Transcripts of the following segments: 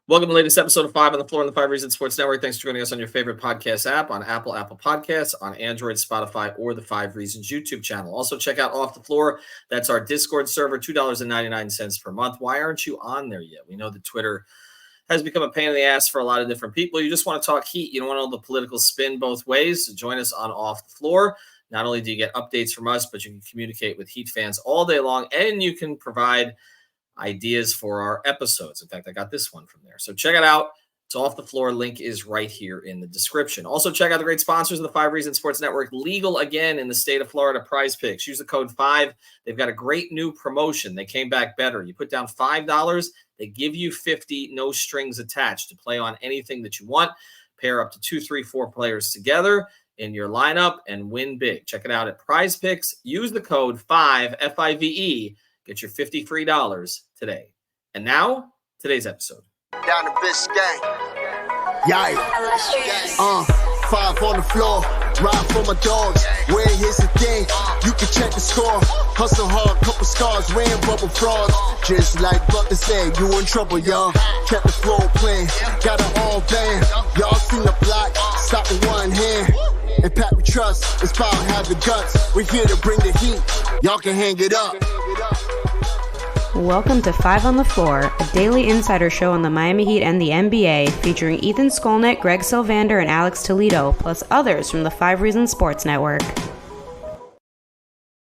Welcome to the latest episode of 5 on the Floor on the 5 Reasons Sports Network. Thanks for joining us on your favorite podcast app, on Apple Podcasts, on Android, Spotify, or the 5 Reasons YouTube channel. Also, check out Off the Floor. That's our Discord server, $2.99 per month. Why aren't you on there yet? We know that Twitter has become a pain in the ass for a lot of different people. You just want to talk heat. You don't want all the political spin both ways. So join us on Off the Floor. Not only do you get updates from us, but you can communicate with Heat fans all day long, and you can provide ideas for our episodes. In fact, I got this one from there. So check it out. It's Off the Floor. Link is right here in the description. Also, check out the great sponsors of the 5 Reasons Sports Network. Legal again in the state of Florida, Prize Picks. Use the code 5. They've got a great new promotion. They came back better. You put down $5, they give you $50, no strings attached, to play on anything that you want. Pair up to 2, 3, 4 players together in your lineup and win big. Check it out at Prize Picks. Use the code 5, F-I-V-E. Get your $50 free today. And now, today's episode. Down the Biscayne. Yikes. 5 on the floor. Ride for my dogs. Where here's the thing. You can check the score. Hustle hard, couple scars. Wearing rubber frauds. Just like Butler said, you in trouble, y'all. Kept the floor playing. Got it all band. Y'all seen the block. Stop with one hand. And Pat, we trust. It's about have the guts. We're here to bring the heat. Y'all can hang it up. Welcome to 5 on the Floor, a daily insider show on the Miami Heat and the NBA, featuring Ethan Skolnick, Greg Sylvander, and Alex Toledo, plus others from the 5 Reasons Sports Network. All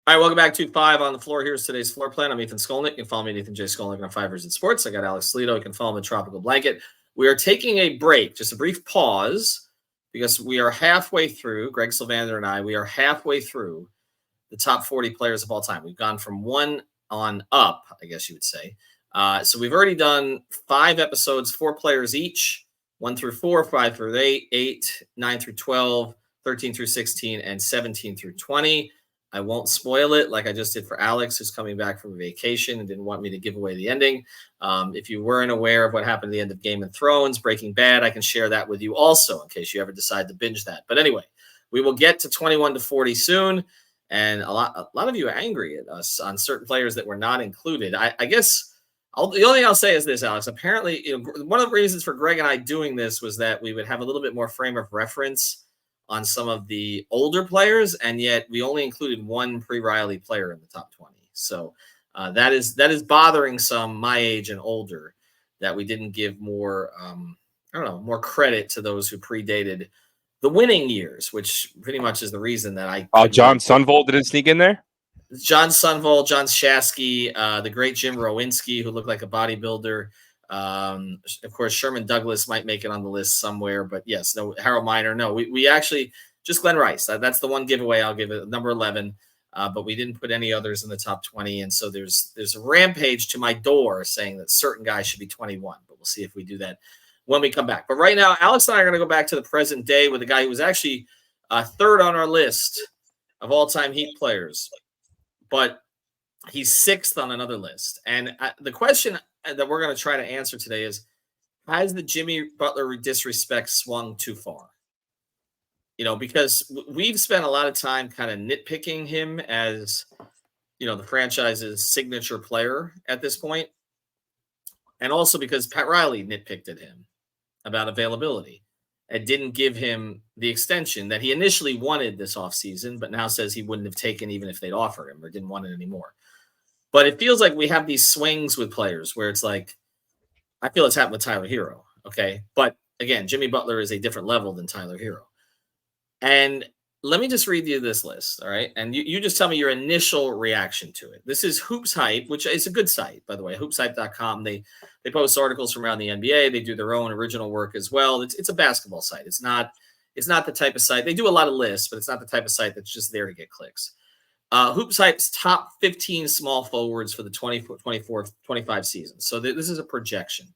right, welcome back to 5 on the Floor. Here's today's floor plan. I'm Ethan Skolnick. You can follow me at Ethan J. Skolnick on 5 Reasons Sports. I got Alex Toledo. You can follow me at Tropical Blanket. We are taking a break, just a brief pause, because we are halfway through, Greg Sylvander and I, we are halfway through the top 40 players of all time. We've gone from one on up, I guess you would say. So we've already done 5 episodes, 4 players each, 1 through 4, 5 through 8, 9 through 12, 13 through 16, and 17 through 20. I won't spoil it like I just did for Alex, who's coming back from a vacation and didn't want me to give away the ending. If you weren't aware of what happened at the end of Game of Thrones, Breaking Bad, I can share that with you also in case you ever decide to binge that. But anyway, we will get to 21 to 40 soon. And a lot of you are angry at us on certain players that were not included. I guess the only thing I'll say is this, Alex. Apparently, one of the reasons for Greg and I doing this was that we would have a little bit more frame of reference on some of the older players, and yet we only included one pre-Riley player in the top 20. So that is bothering some my age and older, that we didn't give more more credit to those who predated the winning years, which pretty much is the reason that I. John Sunvold didn't sneak in there. John Sunvold, John Shasky, the great Jim Rowinski, who looked like a bodybuilder. Of course, Sherman Douglas might make it on the list somewhere, but yes, no, Harold Miner, no. We actually just Glenn Rice. That's the one giveaway. I'll give it number 11, but we didn't put any others in the top 20, and so there's a rampage to my door saying that certain guys should be 21. But we'll see if we do that when we come back. But right now, Alex and I are going to go back to the present day with a guy who was actually third on our list of all-time Heat players, but he's 6th on another list. And the question that we're going to try to answer today is, has the Jimmy Butler disrespect swung too far? Because we've spent a lot of time kind of nitpicking him as, the franchise's signature player at this point. And also because Pat Riley nitpicked at him about availability and didn't give him the extension that he initially wanted this offseason, but now says he wouldn't have taken even if they'd offered him or didn't want it anymore. But it feels like we have these swings with players where it's like, I feel it's happened with Tyler Hero. Okay. But again, Jimmy Butler is a different level than Tyler Hero. And let me just read you this list. All right. And you just tell me your initial reaction to it. This is Hoops Hype, which is a good site, by the way, hoopshype.com. They post articles from around the NBA. They do their own original work as well. It's a basketball site. It's not the type of site. They do a lot of lists, but it's not the type of site that's just there to get clicks. Hoops Hype's top 15 small forwards for the 24-25 season. So this is a projection.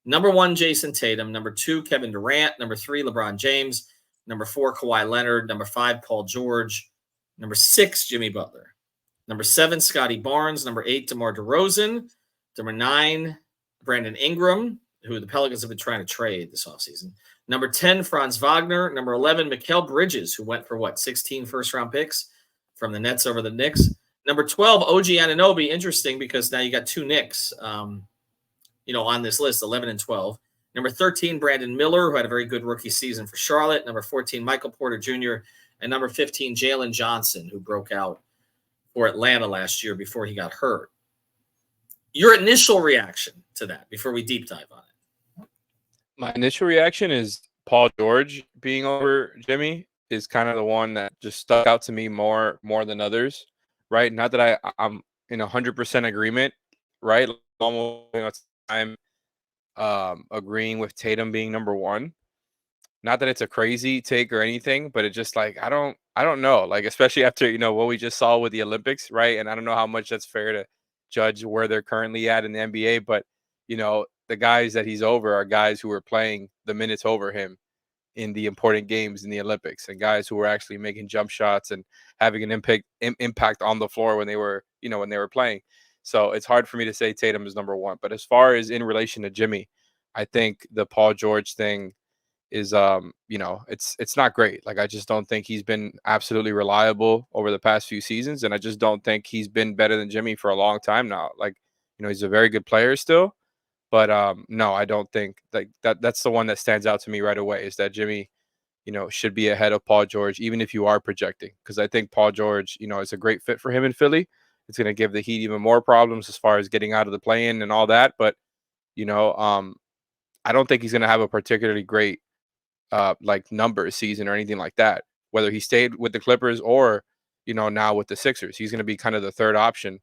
Number 1, Jayson Tatum. Number 2, Kevin Durant. Number 3, LeBron James. Number 4, Kawhi Leonard. Number 5, Paul George. Number 6, Jimmy Butler. Number 7, Scotty Barnes. Number 8, DeMar DeRozan. Number 9, Brandon Ingram, who the Pelicans have been trying to trade this offseason. Number 10, Franz Wagner. Number 11, Mikal Bridges, who went for 16 first-round picks from the Nets over the Knicks. Number 12, OG Anunoby. Interesting because now you got 2 Knicks. on this list, 11 and 12. Number 13, Brandon Miller, who had a very good rookie season for Charlotte. Number 14, Michael Porter Jr. And number 15, Jalen Johnson, who broke out for Atlanta last year before he got hurt. Your initial reaction to that before we deep dive on it? My initial reaction is Paul George being over Jimmy is kind of the one that just stuck out to me more than others, right? Not that I'm in 100% agreement, right? Almost I'm agreeing with Tatum being number one. Not that it's a crazy take or anything, but it's just like I don't know, like especially after what we just saw with the Olympics, right? And I don't know how much that's fair to judge where they're currently at in the NBA, but the guys that he's over are guys who are playing the minutes over him in the important games in the Olympics, and guys who were actually making jump shots and having an impact on the floor when they were playing. So it's hard for me to say Tatum is number one. But as far as in relation to Jimmy, I think the Paul George thing is it's not great. Like I just don't think he's been absolutely reliable over the past few seasons, and I just don't think he's been better than Jimmy for a long time now. Like he's a very good player still, but no, I don't think like that's the one that stands out to me right away is that Jimmy should be ahead of Paul George, even if you are projecting, because I think Paul George is a great fit for him in Philly. It's going to give the Heat even more problems as far as getting out of the play-in and all that, but I don't think he's going to have a particularly great like number season or anything like that, whether he stayed with the Clippers or now with the Sixers. He's going to be kind of the third option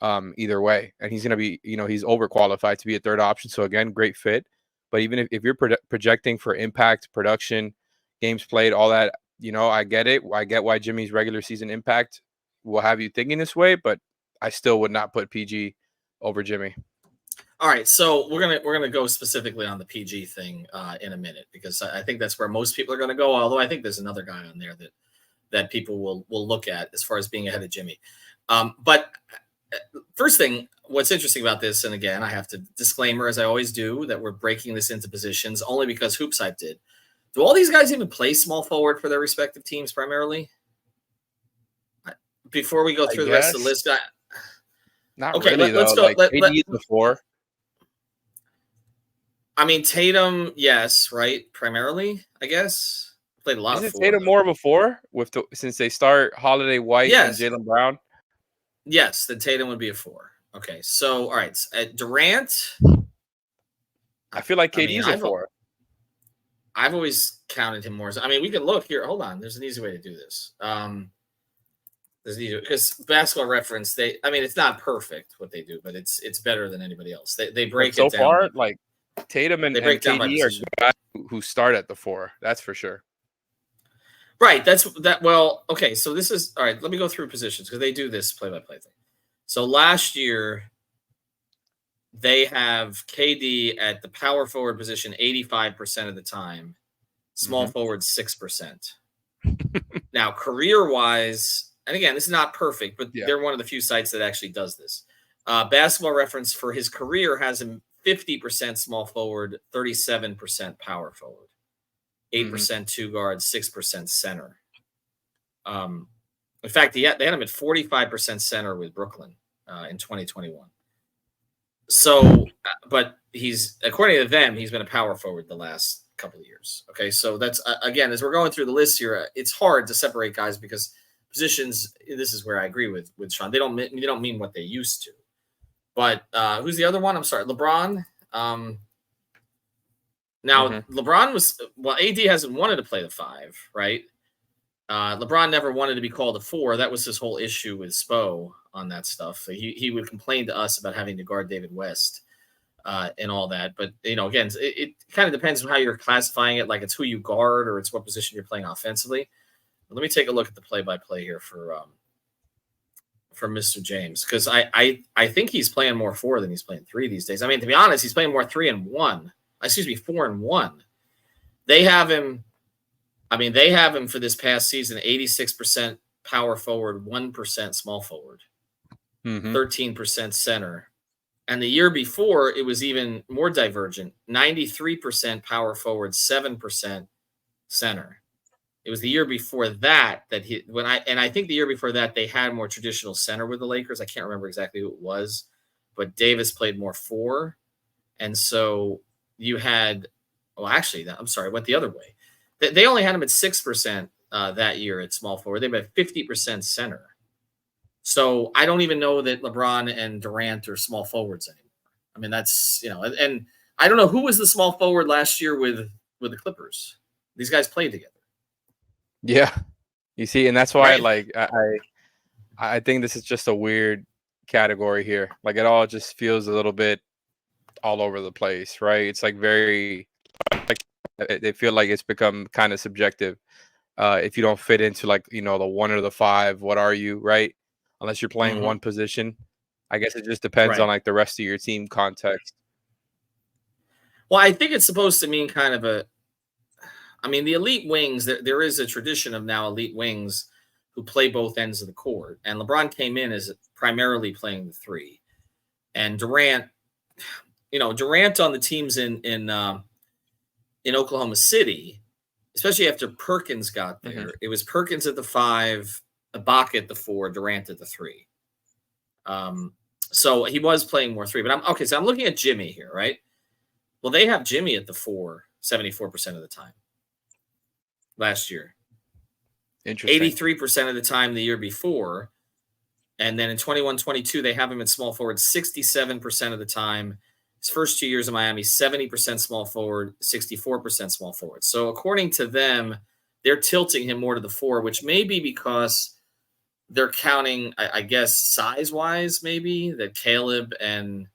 either way, and he's going to be he's overqualified to be a third option, so again, great fit. But even if you're projecting for impact, production, games played, all that, I get it. I get why Jimmy's regular season impact will have you thinking this way, but I still would not put PG over Jimmy. All right, so we're gonna go specifically on the PG thing in a minute, because I think that's where most people are going to go. Although I think there's another guy on there that people will look at as far as being ahead of Jimmy. But first thing, what's interesting about this, and again, I have to disclaimer as I always do that we're breaking this into positions only because Hoops Hype did. Do all these guys even play small forward for their respective teams primarily? Before we go through the rest of the list, not okay. Really, let's go. Like, AD before. I mean, Tatum, yes, right? Primarily, I guess. Played a lot of forward. Tatum more before since they start Holiday, White, and Jaylen Brown? Yes, then Tatum would be a 4. Okay, so all right, Durant. I feel like KD is a 4. I've always counted him more. I mean, we can look here. Hold on, there's an easy way to do this. There's an easy, because Basketball Reference, it's not perfect what they do, but it's better than anybody else. They break it down. So far, like Tatum and KD are guys who start at the 4. That's for sure. Right. That's that. Well, okay. So this is all right. Let me go through positions because they do this play-by-play thing. So last year, they have KD at the power forward position 85% of the time, small forward 6%. Now, career-wise, and again, this is not perfect, but they're one of the few sites that actually does this. Basketball Reference for his career has him 50% small forward, 37% power forward, 8% two guard, 6% center. In fact, they had him at 45% center with Brooklyn in 2021. So, but he's, according to them, he's been a power forward the last couple of years. Okay, so that's again, as we're going through the list here, it's hard to separate guys because positions. This is where I agree with Sean. They don't mean what they used to. But who's the other one? I'm sorry, LeBron. Now LeBron AD hasn't wanted to play the 5, right? LeBron never wanted to be called a 4. That was his whole issue with Spo on that stuff. He would complain to us about having to guard David West and all that. But, again, it kind of depends on how you're classifying it, like it's who you guard or it's what position you're playing offensively. But let me take a look at the play-by-play here for Mr. James, because I think he's playing more 4 than he's playing 3 these days. I mean, to be honest, he's playing more 3 and 1. 4 and 1. They have him for this past season 86% power forward, 1% small forward, 13% center. And the year before, it was even more divergent, 93% power forward, 7% center. It was the year before that I think the year before that they had more traditional center with the Lakers. I can't remember exactly who it was, but Davis played more 4 And so you had, I'm sorry, it went the other way. They only had him at 6% that year at small forward. They had 50% center. So I don't even know that LeBron and Durant are small forwards anymore. I mean, that's, and I don't know who was the small forward last year with the Clippers. These guys played together. Yeah. You see, and that's why Right. I think this is just a weird category here. Like it all just feels a little bit all over the place, right? It's like very like they feel like it's become kind of subjective. If you don't fit into like, the 1 or the 5, what are you, right? Unless you're playing one position. I guess it just depends on like the rest of your team context. Well, I think it's supposed to mean kind of the elite wings, there is a tradition of now elite wings who play both ends of the court. And LeBron came in as primarily playing the 3. And Durant on the teams in Oklahoma City, especially after Perkins got there, it was Perkins at the 5, Ibaka at the 4, Durant at the 3. So he was playing more 3. But so I'm looking at Jimmy here, right? Well, they have Jimmy at the 4, 74% of the time last year. Interesting. 83% of the time the year before. And then in 21-22, they have him at small forward 67% of the time. His first 2 years in Miami, 70% small forward, 64% small forward. So according to them, they're tilting him more to the 4, which may be because they're counting, I guess, size-wise, maybe, that Caleb and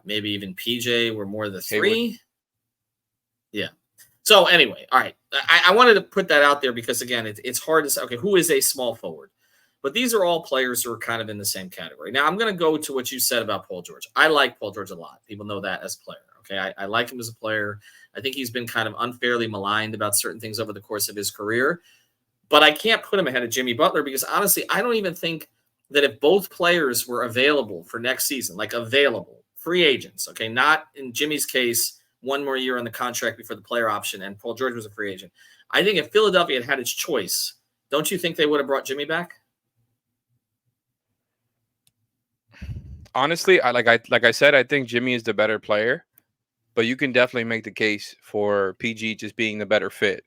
maybe even PJ were more the 3. Hayward. Yeah. So anyway, all right. I wanted to put that out there because, again, it's hard to say, okay, who is a small forward? But these are all players who are kind of in the same category. Now, I'm going to go to what you said about Paul George. I like Paul George a lot. People know that as a player. Okay, I like him as a player. I think he's been kind of unfairly maligned about certain things over the course of his career. But I can't put him ahead of Jimmy Butler because, honestly, I don't even think that if both players were available for next season, like available, free agents, okay, not in Jimmy's case, one more year on the contract before the player option, and Paul George was a free agent. I think if Philadelphia had its choice, don't you think they would have brought Jimmy back? Honestly, like I said, I think Jimmy is the better player, but you can definitely make the case for PG just being the better fit.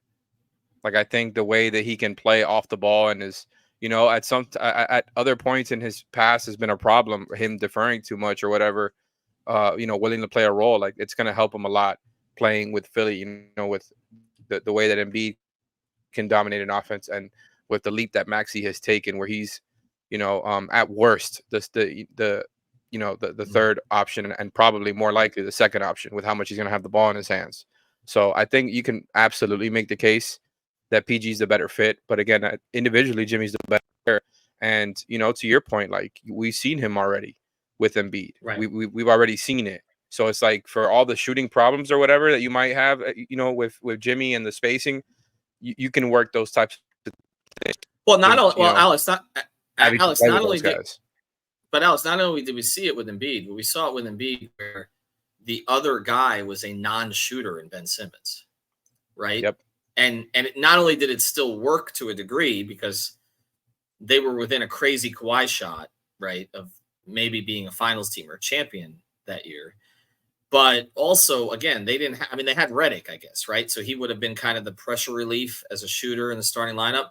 Like I think the way that he can play off the ball and is, at other points in his past has been a problem, him deferring too much or whatever, willing to play a role. Like it's going to help him a lot playing with Philly, with the way that Embiid can dominate an offense and with the leap that Maxey has taken where he's, at worst, the third option and probably more likely the second option with how much he's going to have the ball in his hands. So I think you can absolutely make the case that PG is the better fit. But again, individually, Jimmy's the better player. And, to your point, like we've seen him already with Embiid. Right. We've already seen it. So it's like for all the shooting problems or whatever that you might have, with Jimmy and the spacing, you can work those types of things. Well, Alex, not only did we see it with Embiid, but we saw it with Embiid where the other guy was a non-shooter in Ben Simmons, right? Yep. And not only did it still work to a degree because they were within a crazy Kawhi shot, right, of maybe being a finals team or a champion that year. But also, again, they had Redick, I guess, right? So he would have been kind of the pressure relief as a shooter in the starting lineup.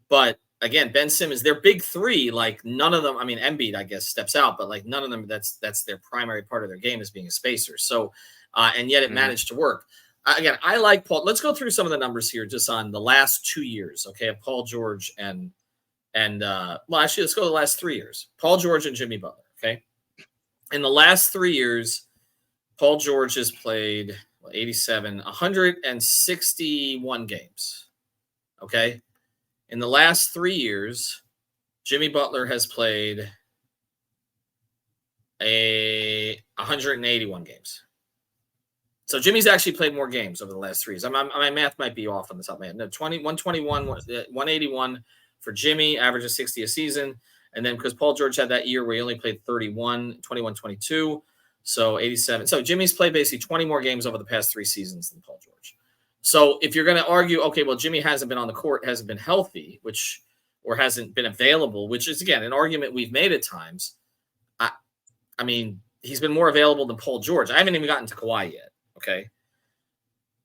But again, Ben Simmons, their big 3, like none of them, Embiid, I guess, steps out, but like none of them, that's their primary part of their game is being a spacer. So, and yet it managed to work. Again, I like Paul. Let's go through some of the numbers here just on the last 2 years, okay, of Paul George and actually, let's go to the last 3 years. Paul George and Jimmy Butler, okay? In the last 3 years, Paul George has played 161 games, okay? In the last 3 years, Jimmy Butler has played 181 games. So Jimmy's actually played more games over the last 3 years. My math might be off on the top of my head. No, 121, 181 for Jimmy, average of 60 a season. And then because Paul George had that year where he only played 31, 21, 22. So 87. So Jimmy's played basically 20 more games over the past 3 seasons than Paul George. So if you're going to argue, okay, well, Jimmy hasn't been on the court, hasn't been healthy, or hasn't been available, which is, again, an argument we've made at times. he's been more available than Paul George. I haven't even gotten to Kawhi yet. Okay.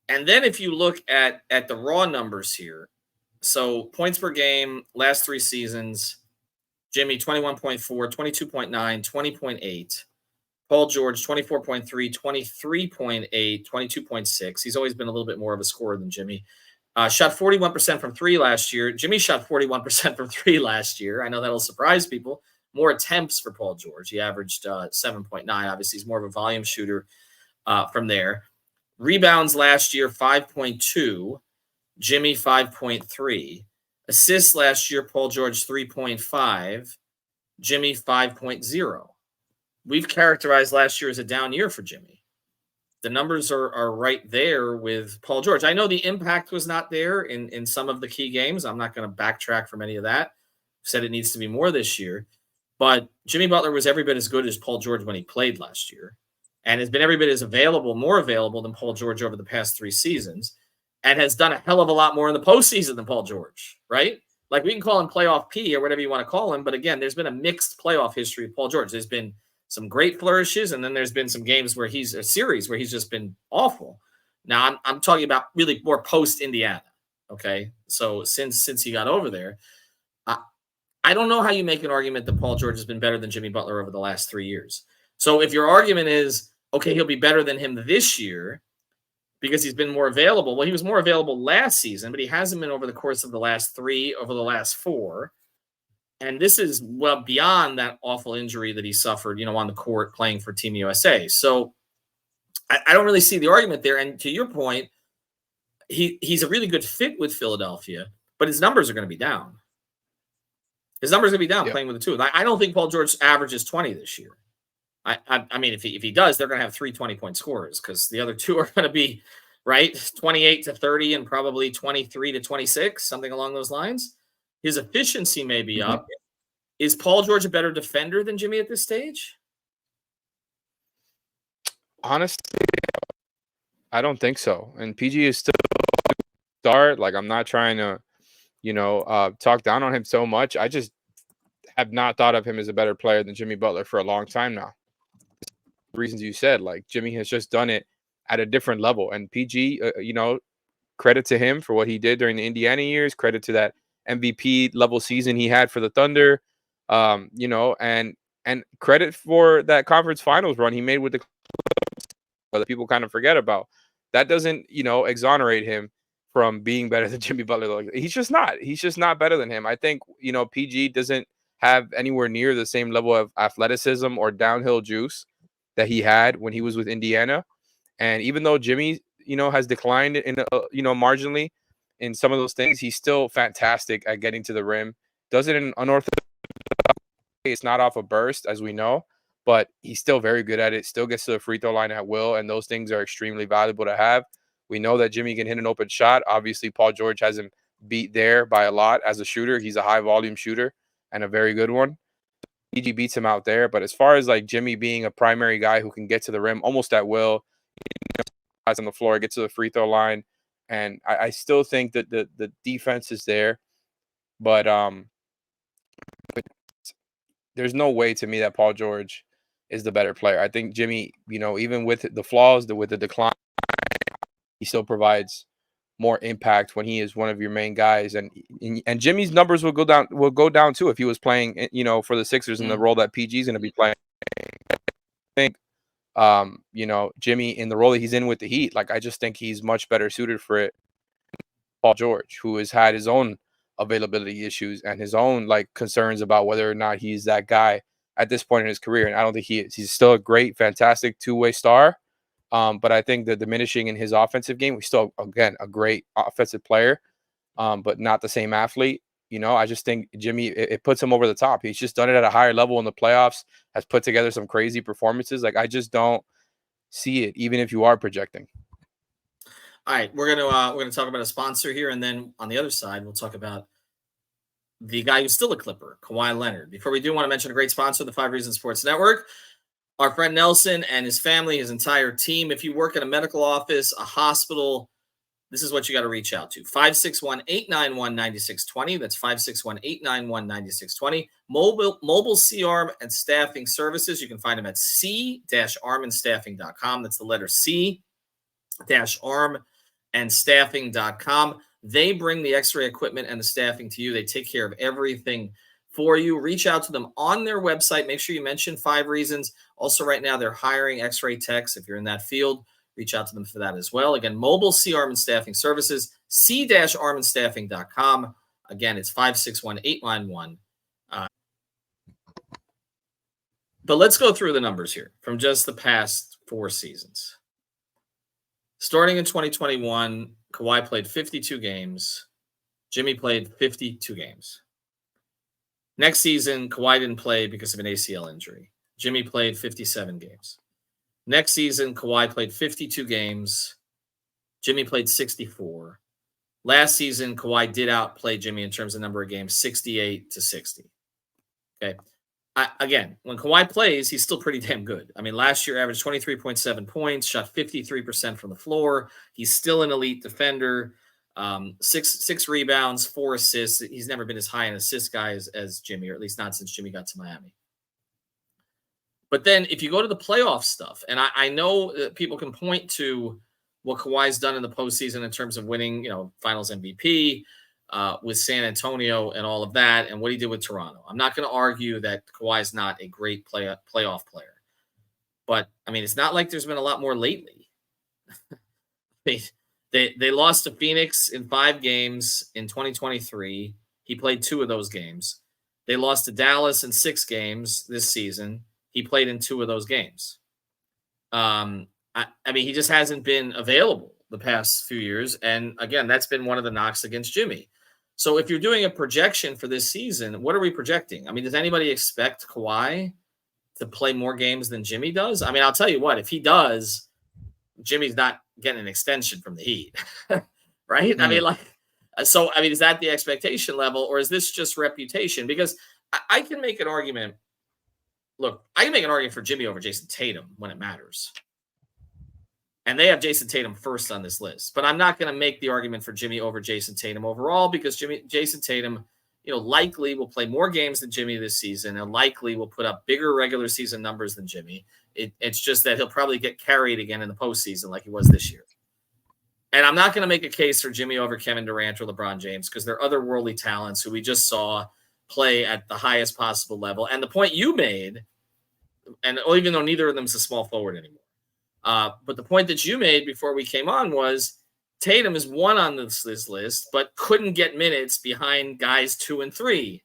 And then if you look at the raw numbers here, so points per game, last 3 seasons, Jimmy 21.4, 22.9, 20.8. Paul George 24.3, 23.8, 22.6. He's always been a little bit more of a scorer than Jimmy. Shot 41% from 3 last year. Jimmy shot 41% from 3 last year. I know that'll surprise people. More attempts for Paul George. He averaged 7.9. Obviously, he's more of a volume shooter from there. Rebounds last year, 5.2. Jimmy, 5.3. Assists last year, Paul George, 3.5. Jimmy, 5.0. We've characterized last year as a down year for Jimmy. The numbers are right there with Paul George. I know the impact was not there in some of the key games. I'm not going to backtrack from any of that. Said it needs to be more this year. But Jimmy Butler was every bit as good as Paul George when he played last year, and has been every bit as more available than Paul George over the past 3 seasons, and has done a hell of a lot more in the postseason than Paul George, right? Like, we can call him playoff P or whatever you want to call him, but again, there's been a mixed playoff history of Paul George. There's been some great flourishes, and then there's been some games where he's just been awful. Now, I'm talking about really more post-Indiana, okay? So since he got over there, I don't know how you make an argument that Paul George has been better than Jimmy Butler over the last 3 years. So if your argument is, okay, he'll be better than him this year because he's been more available. Well, he was more available last season, but he hasn't been over the course of the last 3, over the last 4. And this is well beyond that awful injury that he suffered, on the court playing for Team USA. So I don't really see the argument there. And to your point, he's a really good fit with Philadelphia, but his numbers are going to be down. His numbers are going to be down playing with the 2. I don't think Paul George averages 20 this year. I mean, if he does, they're going to have 3 20-point scorers because the other 2 are going to be, right, 28 to 30 and probably 23 to 26, something along those lines. His efficiency may be up. Is Paul George a better defender than Jimmy at this stage? Honestly, I don't think so. And PG is still a star. Like, I'm not trying to, talk down on him so much. I just have not thought of him as a better player than Jimmy Butler for a long time now. The reasons you said, like, Jimmy has just done it at a different level. And PG, credit to him for what he did during the Indiana years. Credit to that MVP level season he had for the Thunder, and credit for that conference finals run he made with the that people kind of forget about. That doesn't, exonerate him from being better than Jimmy Butler. He's just not better than him. I think, PG doesn't have anywhere near the same level of athleticism or downhill juice that he had when he was with Indiana. And even though Jimmy, has declined in, marginally in some of those things, he's still fantastic at getting to the rim. Does it in unorthodox way. It's not off a burst, as we know, but he's still very good at it. Still gets to the free throw line at will, and those things are extremely valuable to have. We know that Jimmy can hit an open shot. Obviously, Paul George has him beat there by a lot as a shooter. He's a high volume shooter and a very good one. PG beats him out there. But as far as like Jimmy being a primary guy who can get to the rim almost at will, on the floor, get to the free throw line. And I still think that the defense is there, but there's no way to me that Paul George is the better player. I think Jimmy, even with the flaws, with the decline, he still provides more impact when he is one of your main guys. And Jimmy's numbers will go down too if he was playing, for the Sixers in the role that PG is going to be playing. I think Jimmy in the role that he's in with the Heat, like, I just think he's much better suited for it. Paul George, who has had his own availability issues and his own like concerns about whether or not he's that guy at this point in his career. And I don't think he is. He's still a great, fantastic two-way star. But I think the diminishing in his offensive game, he's still, again, a great offensive player, but not the same athlete. I just think Jimmy, it puts him over the top. He's just done it at a higher level in the playoffs, has put together some crazy performances. Like, I just don't see it, even if you are projecting. All right, we're gonna talk about a sponsor here, and then on the other side, we'll talk about the guy who's still a Clipper, Kawhi Leonard. Before we do, want to mention a great sponsor, the 5 Reasons Sports Network. Our friend Nelson and his family, his entire team. If you work in a medical office, a hospital, this is what you got to reach out to. 561-891-9620. That's 561-891-9620. Mobile C-Arm and Staffing Services. You can find them at c-armandstaffing.com. That's the letter c-armandstaffing.com. They bring the x-ray equipment and the staffing to you. They take care of everything for you. Reach out to them on their website. Make sure you mention 5 Reasons. Also, right now, they're hiring x-ray techs. If you're in that field, reach out to them for that as well. Again, mobile C-Arm and Staffing Services, c-armandstaffing.com. Again, it's 561-891. But let's go through the numbers here from just the past 4 seasons. Starting in 2021, Kawhi played 52 games. Jimmy played 52 games. Next season, Kawhi didn't play because of an ACL injury. Jimmy played 57 games. Next season, Kawhi played 52 games. Jimmy played 64. Last season, Kawhi did outplay Jimmy in terms of number of games, 68-60. Okay. Again, when Kawhi plays, he's still pretty damn good. I mean, last year averaged 23.7 points, shot 53% from the floor. He's still an elite defender. Six rebounds, 4 assists. He's never been as high an assist guy as Jimmy, or at least not since Jimmy got to Miami. But then if you go to the playoff stuff, and I know that people can point to what Kawhi's done in the postseason in terms of winning, finals MVP with San Antonio and all of that, and what he did with Toronto. I'm not going to argue that Kawhi's not a great playoff player. But, I mean, it's not like there's been a lot more lately. They lost to Phoenix in 5 games in 2023. He played 2 of those games. They lost to Dallas in 6 games this season. He played in 2 of those games. I mean, he just hasn't been available the past few years. And again, that's been one of the knocks against Jimmy. So if you're doing a projection for this season, what are we projecting? I mean, does anybody expect Kawhi to play more games than Jimmy does? I mean, I'll tell you what, if he does, Jimmy's not getting an extension from the Heat, right? I mean, is that the expectation level, or is this just reputation? Because I can make an argument. Look, I can make an argument for Jimmy over Jayson Tatum when it matters. And they have Jayson Tatum first on this list. But I'm not going to make the argument for Jimmy over Jayson Tatum overall, because Jayson Tatum, likely will play more games than Jimmy this season and likely will put up bigger regular season numbers than Jimmy. It's just that he'll probably get carried again in the postseason like he was this year. And I'm not going to make a case for Jimmy over Kevin Durant or LeBron James, because they're otherworldly talents who we just saw play at the highest possible level. And the point you made, and even though neither of them is a small forward anymore, but the point that you made before we came on was Tatum is 1 on this list, but couldn't get minutes behind guys 2 and 3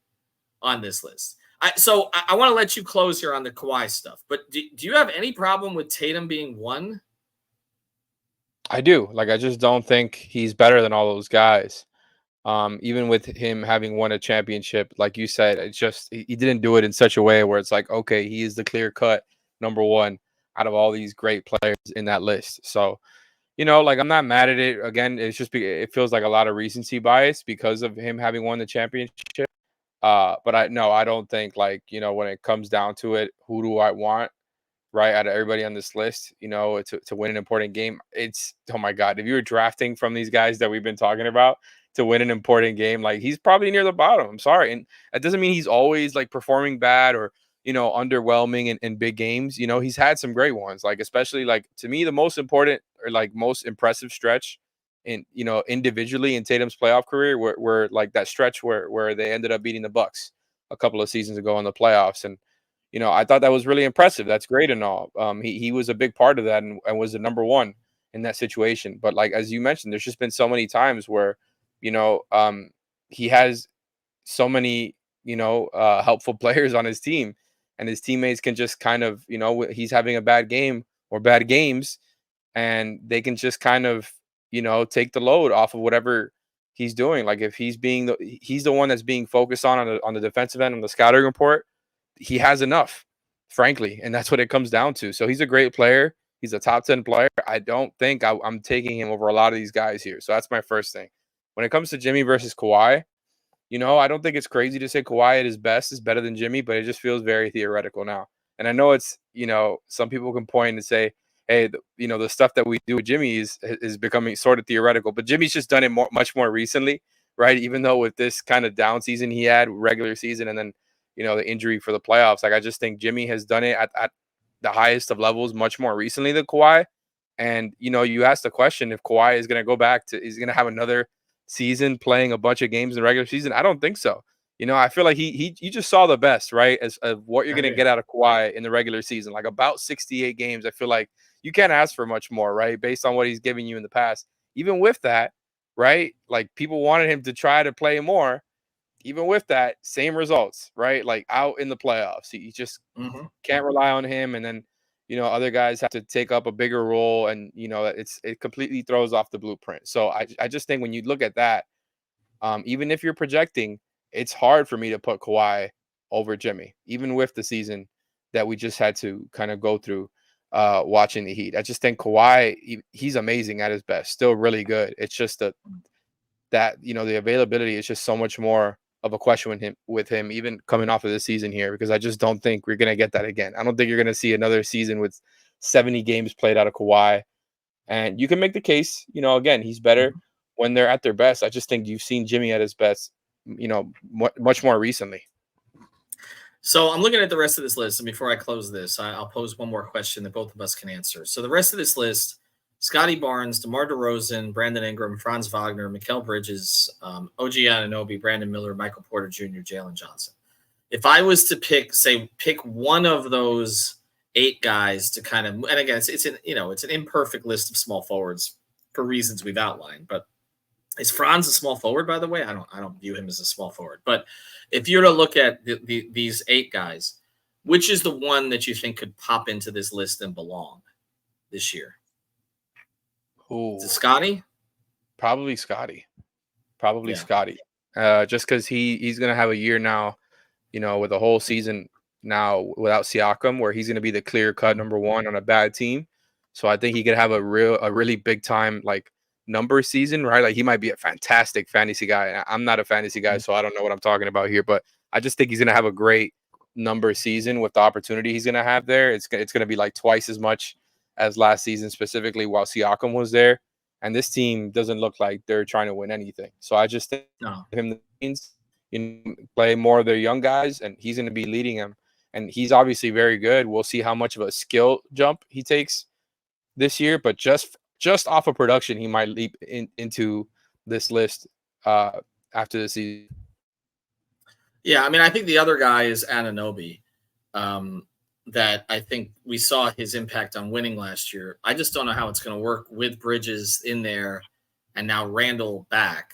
on this list. So I want to let you close here on the Kawhi stuff, but do you have any problem with Tatum being 1? I do. I just don't think he's better than all those guys. Even with him having won a championship, like you said, it's just he didn't do it in such a way where it's like, okay, he is the clear-cut number 1 out of all these great players in that list. So, I'm not mad at it. Again, it's just it feels like a lot of recency bias because of him having won the championship. But I don't think when it comes down to it, who do I want right out of everybody on this list, to win an important game? It's, oh my God, if you were drafting from these guys that we've been talking about to win an important game, he's probably near the bottom. I'm sorry. And that doesn't mean he's always performing bad or, underwhelming in big games. He's had some great ones, especially to me, the most important or most impressive stretch in, individually in Tatum's playoff career were that stretch where they ended up beating the Bucks a couple of seasons ago in the playoffs. And, I thought that was really impressive. That's great and all. He was a big part of that and was the number 1 in that situation. But as you mentioned, there's just been so many times where, he has so many, helpful players on his team, and his teammates can just kind of, he's having a bad game or bad games, and they can just kind of, take the load off of whatever he's doing. If he's the one that's being focused on the defensive end on the scouting report, he has enough, frankly, and that's what it comes down to. So he's a great player. He's a top 10 player. I don't think I'm taking him over a lot of these guys here. So that's my first thing. When it comes to Jimmy versus Kawhi, I don't think it's crazy to say Kawhi at his best is better than Jimmy, but it just feels very theoretical now. And I know it's, some people can point and say, hey, the stuff that we do with Jimmy is becoming sort of theoretical. But Jimmy's just done it much more recently, right? Even though with this kind of down season he had, regular season, and then the injury for the playoffs, like I just think Jimmy has done it at the highest of levels much more recently than Kawhi. And you asked the question if Kawhi is going to go back to, is going to have another season playing a bunch of games in the regular season. I don't think so. I feel like he just saw the best, right, as of what you're going to get out of Kawhi in the regular season, like about 68 games. I feel like you can't ask for much more, right, based on what he's giving you in the past. Even with that, right, like people wanted him to try to play more. Even with that, same results, right, like out in the playoffs. You just can't rely on him. And then, other guys have to take up a bigger role, and, it completely throws off the blueprint. So I just think when you look at that, even if you're projecting, it's hard for me to put Kawhi over Jimmy, even with the season that we just had to kind of go through watching the Heat. I just think Kawhi, he's amazing at his best, still really good. It's just that the availability is just so much more of a question with him, even coming off of this season here, because I just don't think we're going to get that again. I don't think you're going to see another season with 70 games played out of Kawhi. And you can make the case, again, he's better when they're at their best. I just think you've seen Jimmy at his best, much more recently. So I'm looking at the rest of this list, and before I close this, I'll pose one more question that both of us can answer. So the rest of this list: Scotty Barnes, DeMar DeRozan, Brandon Ingram, Franz Wagner, Mikal Bridges, OG Anunoby, Brandon Miller, Michael Porter Jr., Jalen Johnson. If I was to pick one of those 8 guys to kind of, and again, it's an imperfect list of small forwards for reasons we've outlined, but is Franz a small forward, by the way? I don't view him as a small forward. But if you're to look at these 8 guys, which is the one that you think could pop into this list and belong this year? Ooh. Is it Scotty? Probably Scotty. Yeah. Scotty. Just because he's going to have a year now, with a whole season now without Siakam, where he's going to be the clear-cut number 1 on a bad team. So I think he could have a really big time, like, number season, right? Like he might be a fantastic fantasy guy. I'm not a fantasy guy, so I don't know what I'm talking about here, but I just think he's going to have a great number season with the opportunity he's going to have there. It's going to be like twice as much as last season, specifically while Siakam was there. And this team doesn't look like they're trying to win anything. So I just think him means play more of their young guys, and he's going to be leading them. And he's obviously very good. We'll see how much of a skill jump he takes this year, but just off of production, he might leap into this list after the season. Yeah, I mean, I think the other guy is Anunoby, that I think we saw his impact on winning last year. I just don't know how it's going to work with Bridges in there and now Randall back.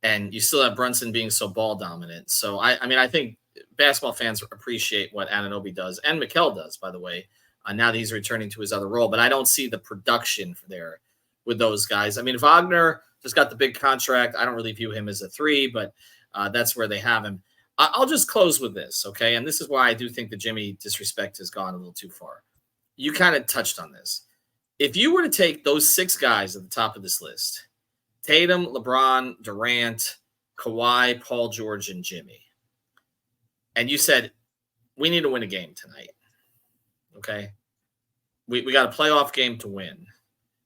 And you still have Brunson being so ball dominant. So, I think basketball fans appreciate what Anunoby does, and Mikal does, by the way. Now that he's returning to his other role, but I don't see the production there with those guys. I mean, Wagner just got the big contract. I don't really view him as a 3, but that's where they have him. I'll just close with this, okay? And this is why I do think the Jimmy disrespect has gone a little too far. You kind of touched on this. If you were to take those 6 guys at the top of this list, Tatum, LeBron, Durant, Kawhi, Paul George, and Jimmy, and you said, we need to win a game tonight. Okay, we got a playoff game to win.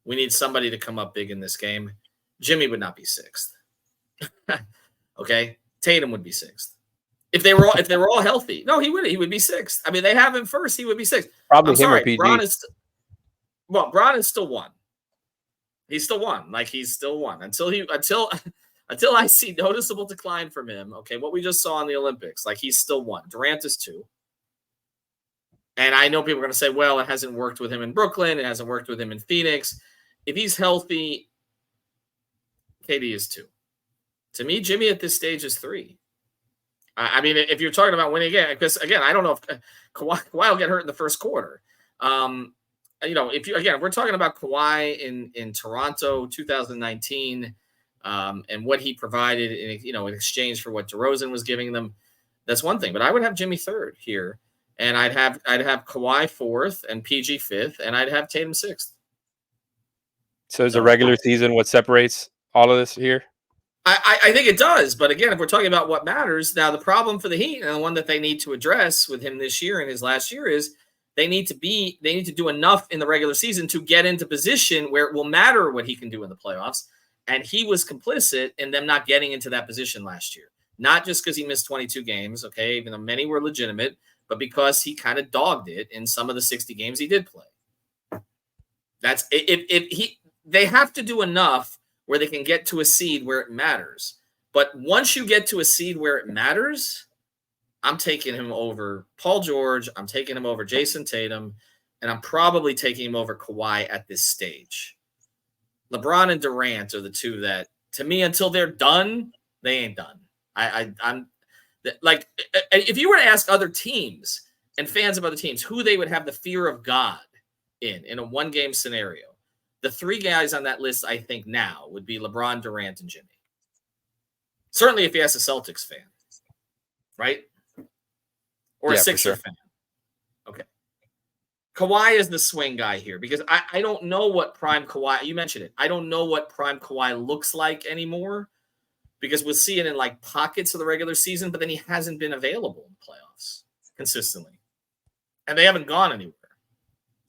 We need somebody to come up big in this game. Jimmy would not be 6th. Okay, Tatum would be 6th if they were all healthy. No, he would be 6th. I mean, they have him first. He would be 6th. Probably him or PG. Bron is still 1. He's still 1. Like he's still 1 until I see noticeable decline from him. Okay, what we just saw in the Olympics, like he's still 1. Durant is 2. And I know people are going to say, well, it hasn't worked with him in Brooklyn. It hasn't worked with him in Phoenix. If he's healthy, KD is 2. To me, Jimmy at this stage is 3. I mean, if you're talking about winning again, because, again, I don't know if Kawhi will get hurt in the first quarter. If we're talking about Kawhi in Toronto 2019 and what he provided in exchange for what DeRozan was giving them, that's one thing. But I would have Jimmy 3rd here. And I'd have Kawhi 4th and PG 5th, and I'd have Tatum 6th. So is the regular season what separates all of this here? I think it does. But again, if we're talking about what matters, now the problem for the Heat, and the one that they need to address with him this year and his last year, is they need to do enough in the regular season to get into position where it will matter what he can do in the playoffs. And he was complicit in them not getting into that position last year. Not just because he missed 22 games, okay, even though many were legitimate, but because he kind of dogged it in some of the 60 games he did play. That's they have to do enough where they can get to a seed where it matters. But once you get to a seed where it matters, I'm taking him over Paul George. I'm taking him over Jayson Tatum, and I'm probably taking him over Kawhi at this stage. LeBron and Durant are the two that, to me, until they're done, they ain't done. I'm like, if you were to ask other teams and fans of other teams who they would have the fear of God in a one-game scenario, the three guys on that list, I think now, would be LeBron, Durant, and Jimmy. Certainly if you ask a Celtics fan, right? Or a Sixer fan. Okay. Kawhi is the swing guy here because I don't know what prime Kawhi, you mentioned it, I don't know what prime Kawhi looks like anymore because we'll see it in like pockets of the regular season, but then he hasn't been available in the playoffs consistently. And they haven't gone anywhere.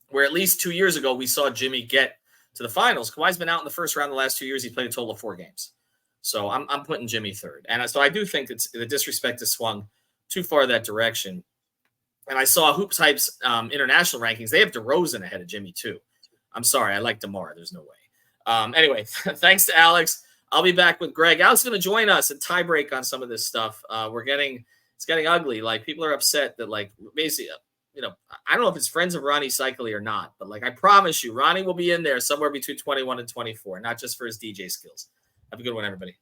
Where at least 2 years ago, we saw Jimmy get to the finals. Kawhi's been out in the first round the last 2 years. He played a total of 4 games. So I'm putting Jimmy third. And so I do think the disrespect has swung too far that direction. And I saw Hoops Hype's international rankings. They have DeRozan ahead of Jimmy, too. I'm sorry. I like DeMar. There's no way. Anyway, thanks to Alex. I'll be back with Greg. Alex is going to join us and tie break on some of this stuff. It's getting ugly. Like, people are upset that, like, basically, I don't know if it's friends of Ronnie Cycli or not, but, like, I promise you, Ronnie will be in there somewhere between 21 and 24, not just for his DJ skills. Have a good one, everybody.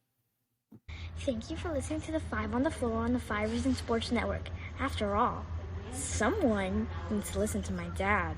Thank you for listening to the 5 on the Floor on the 5 Reasons Sports Network. After all, someone needs to listen to my dad.